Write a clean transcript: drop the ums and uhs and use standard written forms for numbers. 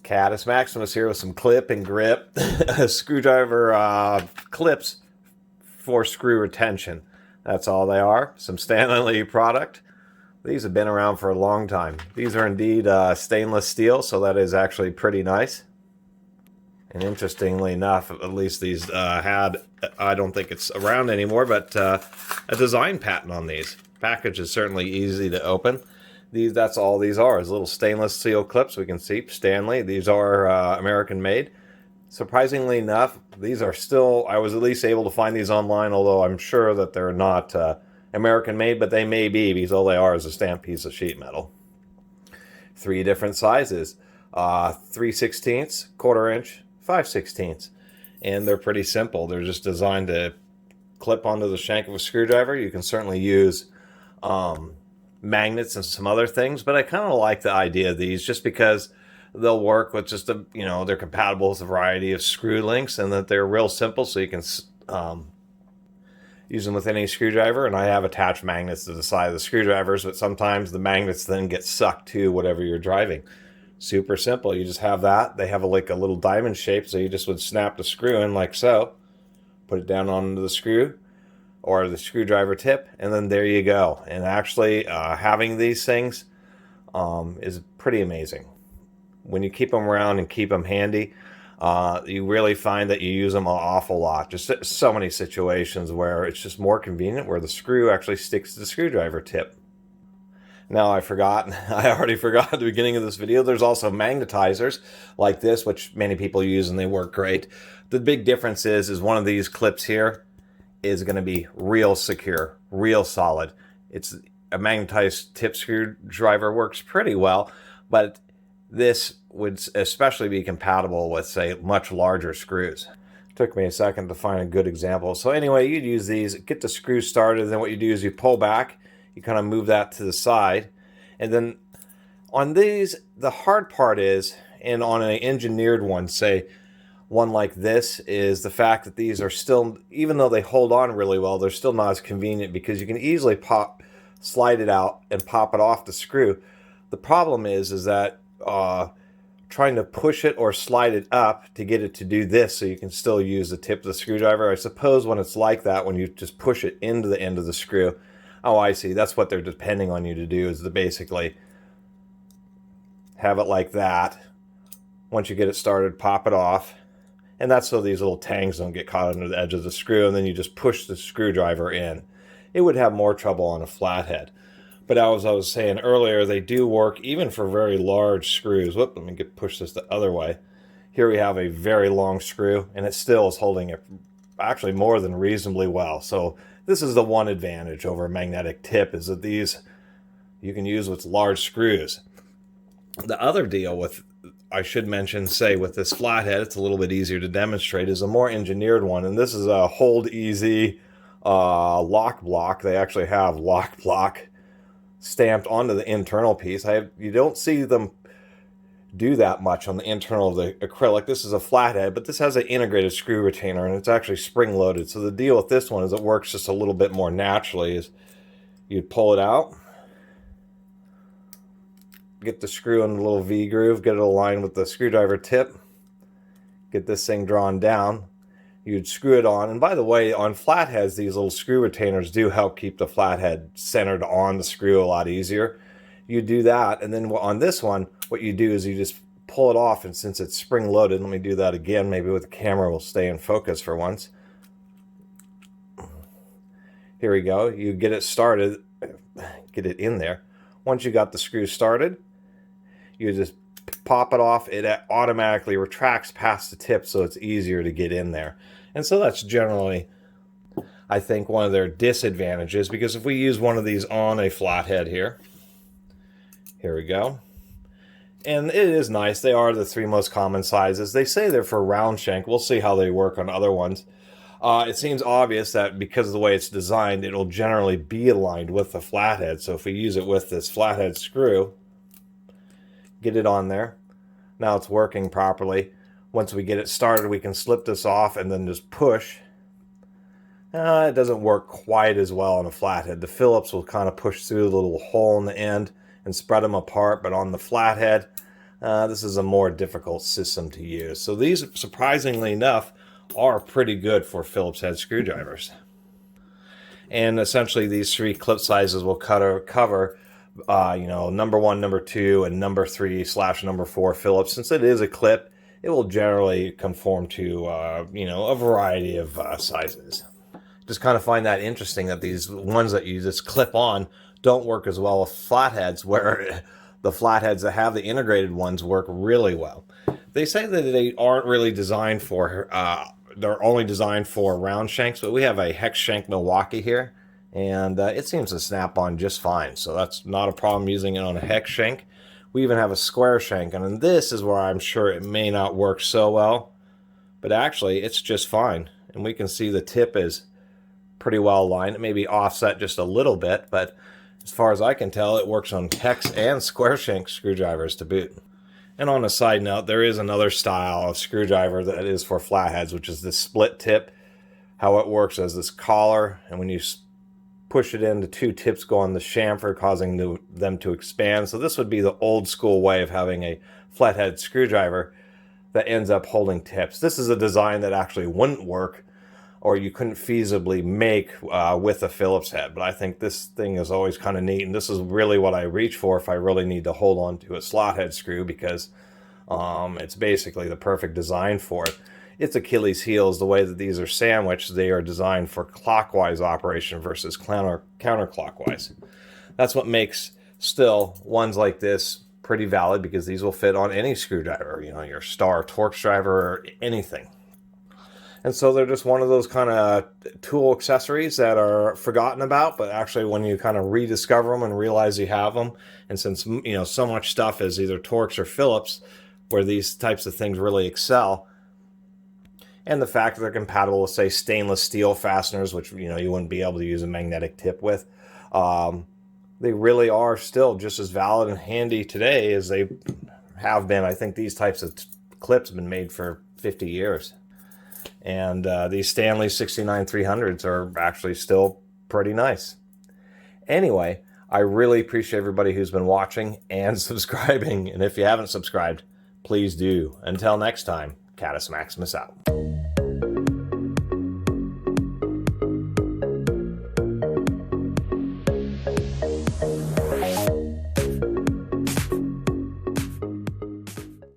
Catus Maximus here with some clip and grip screwdriver clips for screw retention. That's all they are. Some Stanley product. These have been around for a long time. These are indeed stainless steel, so that is actually pretty nice. And interestingly enough, at least these had, I don't think it's around anymore, but a design patent on these. Package is certainly easy to open. That's all these are, is little stainless steel clips. We can see Stanley. These are American made. Surprisingly enough, these are still, I was at least able to find these online, although I'm sure that they're not American made, but they may be, because all they are is a stamped piece of sheet metal. 3 different sizes, 3/16, 1/4 inch, 5/16. And they're pretty simple. They're just designed to clip onto the shank of a screwdriver. You can certainly use magnets and some other things, but I kind of like the idea of these just because they'll work with just a, they're compatible with a variety of screw links, and that they're real simple, so you can use them with any screwdriver. And I have attached magnets to the side of the screwdrivers, but sometimes the magnets then get sucked to whatever you're driving. Super simple. You just have that. They have like a little diamond shape, so you just would snap the screw in like so, put it down onto the screw or the screwdriver tip, and then there you go. And actually having these things is pretty amazing. When you keep them around and keep them handy, you really find that you use them an awful lot. Just so many situations where it's just more convenient, where the screw actually sticks to the screwdriver tip. Now I already forgot at the beginning of this video, there's also magnetizers like this, which many people use and they work great. The big difference is one of these clips here is going to be real secure, real solid. It's a magnetized tip screwdriver, works pretty well, but this would especially be compatible with, say, much larger screws. Took me a second to find a good example. So anyway, you'd use these, get the screw started, and then what you do is you pull back, you kind of move that to the side, and then on these, the hard part is, and on an engineered one, say one like this, is the fact that these are still, even though they hold on really well, they're still not as convenient, because you can easily slide it out and pop it off the screw. The problem is that trying to push it or slide it up to get it to do this so you can still use the tip of the screwdriver. I suppose when it's like that, when you just push it into the end of the screw. Oh, I see. That's what they're depending on you to do, is to basically have it like that. Once you get it started, pop it off. And that's so these little tangs don't get caught under the edge of the screw, and then you just push the screwdriver in. It would have more trouble on a flathead. But as I was saying earlier, they do work even for very large screws. Whoop, let me push this the other way. Here we have a very long screw, and it still is holding it actually more than reasonably well. So this is the one advantage over a magnetic tip, is that these you can use with large screws. The other deal with, I should mention, say with this flathead, it's a little bit easier to demonstrate, is a more engineered one. And this is a hold easy lock block. They actually have lock block stamped onto the internal piece. You don't see them do that much on the internal of the acrylic. This is a flathead, but this has an integrated screw retainer, and it's actually spring loaded. So the deal with this one is it works just a little bit more naturally. Is you'd pull it out, get the screw in a little V groove, get it aligned with the screwdriver tip, get this thing drawn down. You'd screw it on. And by the way, on flatheads, these little screw retainers do help keep the flathead centered on the screw a lot easier. You do that, and then on this one, what you do is you just pull it off, and since it's spring loaded, let me do that again, maybe with the camera will stay in focus for once. Here we go. You get it started, get it in there. Once you got the screw started, you just pop it off. It automatically retracts past the tip, so it's easier to get in there. And so that's generally, I think, one of their disadvantages, because if we use one of these on a flathead here we go. And it is nice. They are the 3 most common sizes. They say they're for round shank. We'll see how they work on other ones. It seems obvious that because of the way it's designed, it'll generally be aligned with the flathead. So if we use it with this flathead screw, get it on there. Now it's working properly. Once we get it started, we can slip this off and then just push. It doesn't work quite as well on a flathead. The Phillips will kind of push through the little hole in the end and spread them apart, but on the flathead, This is a more difficult system to use. So these, surprisingly enough, are pretty good for Phillips head screwdrivers. And essentially these three clip sizes will cover number 1, number 2, and number 3/number 4 Phillips. Since it is a clip, it will generally conform to a variety of sizes. Just kind of find that interesting that these ones that you just clip on don't work as well with flatheads, where the flatheads that have the integrated ones work really well. They say that they aren't really designed for, they're only designed for round shanks, but we have a hex shank Milwaukee here, and it seems to snap on just fine. So that's not a problem using it on a hex shank. We even have a square shank, and this is where I'm sure it may not work so well, but actually it's just fine. And we can see the tip is pretty well aligned. It may be offset just a little bit, but as far as I can tell, it works on hex and square shank screwdrivers to boot. And on a side note, there is another style of screwdriver that is for flatheads, which is this split tip. How it works is this collar, and when you push it in, the two tips go on the chamfer, causing them to expand. So this would be the old school way of having a flathead screwdriver that ends up holding tips. This is a design that actually wouldn't work, or you couldn't feasibly make with a Phillips head. But I think this thing is always kind of neat, and this is really what I reach for if I really need to hold on to a slot head screw, because it's basically the perfect design for it. Its Achilles heel is the way that these are sandwiched. They are designed for clockwise operation versus counterclockwise. That's what makes still ones like this pretty valid, because these will fit on any screwdriver, your Star Torx driver or anything. And so they're just one of those kind of tool accessories that are forgotten about, but actually when you kind of rediscover them and realize you have them, and since so much stuff is either Torx or Phillips, where these types of things really excel, and the fact that they're compatible with, say, stainless steel fasteners, which you wouldn't be able to use a magnetic tip with, they really are still just as valid and handy today as they have been. I think these types of clips have been made for 50 years. And these Stanley 69-300s are actually still pretty nice. Anyway, I really appreciate everybody who's been watching and subscribing. And if you haven't subscribed, please do. Until next time, Catus Maximus out.